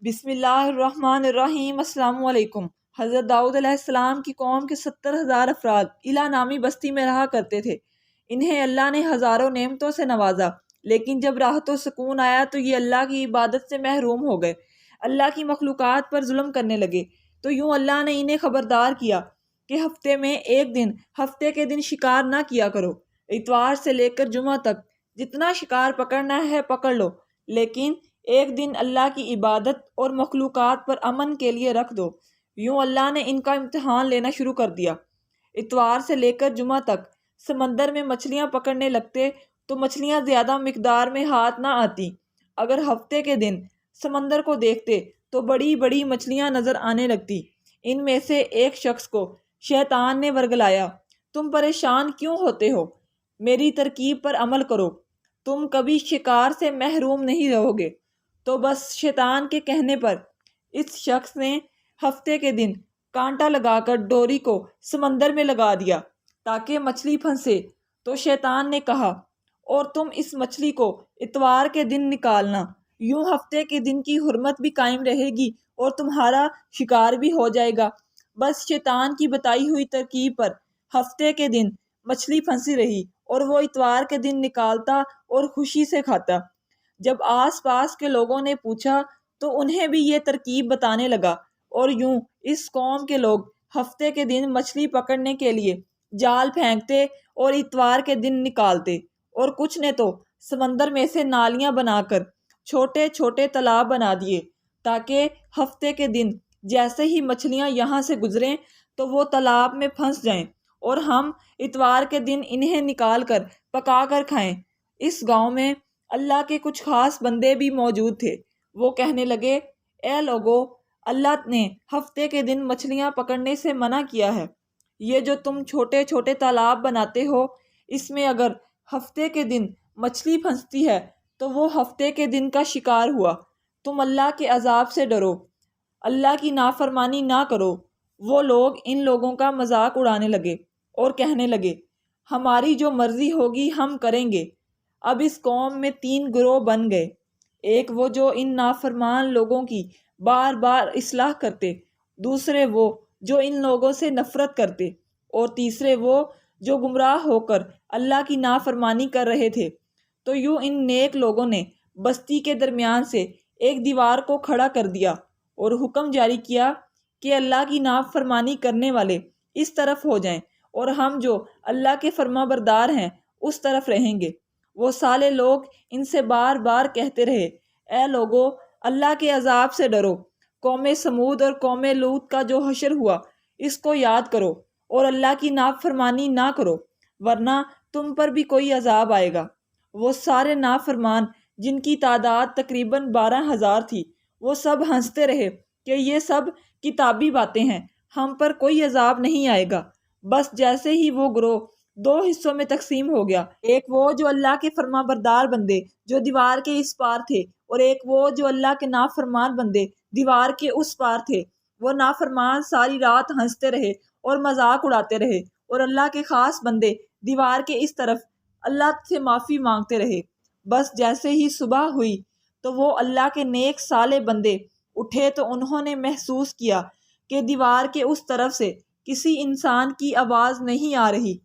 بسم اللہ الرحمن الرحیم۔ السلام علیکم۔ حضرت داؤد علیہ السلام کی قوم کے 70,000 افراد ایلا نامی بستی میں رہا کرتے تھے۔ انہیں اللہ نے ہزاروں نعمتوں سے نوازا، لیکن جب راحت و سکون آیا تو یہ اللہ کی عبادت سے محروم ہو گئے، اللہ کی مخلوقات پر ظلم کرنے لگے۔ تو یوں اللہ نے انہیں خبردار کیا کہ ہفتے میں ایک دن، ہفتے کے دن شکار نہ کیا کرو۔ اتوار سے لے کر جمعہ تک جتنا شکار پکڑنا ہے پکڑ لو، لیکن ایک دن اللہ کی عبادت اور مخلوقات پر امن کے لیے رکھ دو۔ یوں اللہ نے ان کا امتحان لینا شروع کر دیا۔ اتوار سے لے کر جمعہ تک سمندر میں مچھلیاں پکڑنے لگتے تو مچھلیاں زیادہ مقدار میں ہاتھ نہ آتی۔ اگر ہفتے کے دن سمندر کو دیکھتے تو بڑی بڑی مچھلیاں نظر آنے لگتی۔ ان میں سے ایک شخص کو شیطان نے ورگلایا، تم پریشان کیوں ہوتے ہو؟ میری ترکیب پر عمل کرو، تم کبھی شکار سے محروم نہیں رہو گے۔ تو بس شیطان کے کہنے پر اس شخص نے ہفتے کے دن کانٹا لگا کر ڈوری کو سمندر میں لگا دیا تاکہ مچھلی پھنسے۔ تو شیطان نے کہا، اور تم اس مچھلی کو اتوار کے دن نکالنا، یوں ہفتے کے دن کی حرمت بھی قائم رہے گی اور تمہارا شکار بھی ہو جائے گا۔ بس شیطان کی بتائی ہوئی ترکیب پر ہفتے کے دن مچھلی پھنسی رہی اور وہ اتوار کے دن نکالتا اور خوشی سے کھاتا۔ جب آس پاس کے لوگوں نے پوچھا تو انہیں بھی یہ ترکیب بتانے لگا، اور یوں اس قوم کے لوگ ہفتے کے دن مچھلی پکڑنے کے لیے جال پھینکتے اور اتوار کے دن نکالتے، اور کچھ نے تو سمندر میں سے نالیاں بنا کر چھوٹے چھوٹے تالاب بنا دیے تاکہ ہفتے کے دن جیسے ہی مچھلیاں یہاں سے گزریں تو وہ تالاب میں پھنس جائیں اور ہم اتوار کے دن انہیں نکال کر پکا کر کھائیں۔ اس گاؤں میں اللہ کے کچھ خاص بندے بھی موجود تھے۔ وہ کہنے لگے، اے لوگو، اللہ نے ہفتے کے دن مچھلیاں پکڑنے سے منع کیا ہے۔ یہ جو تم چھوٹے چھوٹے تالاب بناتے ہو، اس میں اگر ہفتے کے دن مچھلی پھنستی ہے تو وہ ہفتے کے دن کا شکار ہوا۔ تم اللہ کے عذاب سے ڈرو، اللہ کی نافرمانی نہ کرو۔ وہ لوگ ان لوگوں کا مذاق اڑانے لگے اور کہنے لگے، ہماری جو مرضی ہوگی ہم کریں گے۔ اب اس قوم میں 3 گروہ بن گئے، ایک وہ جو ان نافرمان لوگوں کی بار بار اصلاح کرتے، دوسرے وہ جو ان لوگوں سے نفرت کرتے، اور تیسرے وہ جو گمراہ ہو کر اللہ کی نافرمانی کر رہے تھے۔ تو یوں ان نیک لوگوں نے بستی کے درمیان سے ایک دیوار کو کھڑا کر دیا اور حکم جاری کیا کہ اللہ کی نافرمانی کرنے والے اس طرف ہو جائیں اور ہم جو اللہ کے فرما بردار ہیں اس طرف رہیں گے۔ وہ سالے لوگ ان سے بار بار کہتے رہے، اے لوگو، اللہ کے عذاب سے ڈرو۔ قوم سمود اور قوم لوط کا جو حشر ہوا اس کو یاد کرو اور اللہ کی نافرمانی نہ کرو، ورنہ تم پر بھی کوئی عذاب آئے گا۔ وہ سارے نافرمان جن کی تعداد تقریباً 12,000 تھی، وہ سب ہنستے رہے کہ یہ سب کتابی باتیں ہیں، ہم پر کوئی عذاب نہیں آئے گا۔ بس جیسے ہی وہ گروہ 2 حصوں میں تقسیم ہو گیا، ایک وہ جو اللہ کے فرما بردار بندے جو دیوار کے اس پار تھے، اور ایک وہ جو اللہ کے نافرمان بندے دیوار کے اس پار تھے، وہ نافرمان ساری رات ہنستے رہے اور مذاق اڑاتے رہے، اور اللہ کے خاص بندے دیوار کے اس طرف اللہ سے معافی مانگتے رہے۔ بس جیسے ہی صبح ہوئی تو وہ اللہ کے نیک صالح بندے اٹھے تو انہوں نے محسوس کیا کہ دیوار کے اس طرف سے کسی انسان کی آواز نہیں آ رہی۔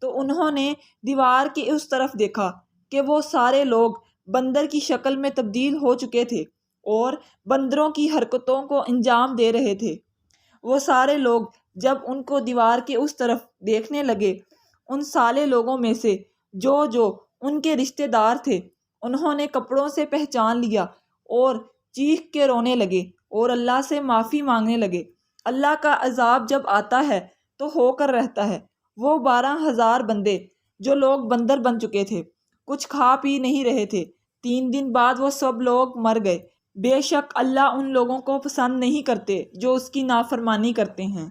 تو انہوں نے دیوار کے اس طرف دیکھا کہ وہ سارے لوگ بندر کی شکل میں تبدیل ہو چکے تھے اور بندروں کی حرکتوں کو انجام دے رہے تھے۔ وہ سارے لوگ جب ان کو دیوار کے اس طرف دیکھنے لگے، ان سالے لوگوں میں سے جو ان کے رشتہ دار تھے، انہوں نے کپڑوں سے پہچان لیا اور چیخ کے رونے لگے اور اللہ سے معافی مانگنے لگے۔ اللہ کا عذاب جب آتا ہے تو ہو کر رہتا ہے۔ وہ 12,000 بندے جو لوگ بندر بن چکے تھے، کچھ کھا پی نہیں رہے تھے، 3 دن بعد وہ سب لوگ مر گئے۔ بے شک اللہ ان لوگوں کو پسند نہیں کرتے جو اس کی نافرمانی کرتے ہیں۔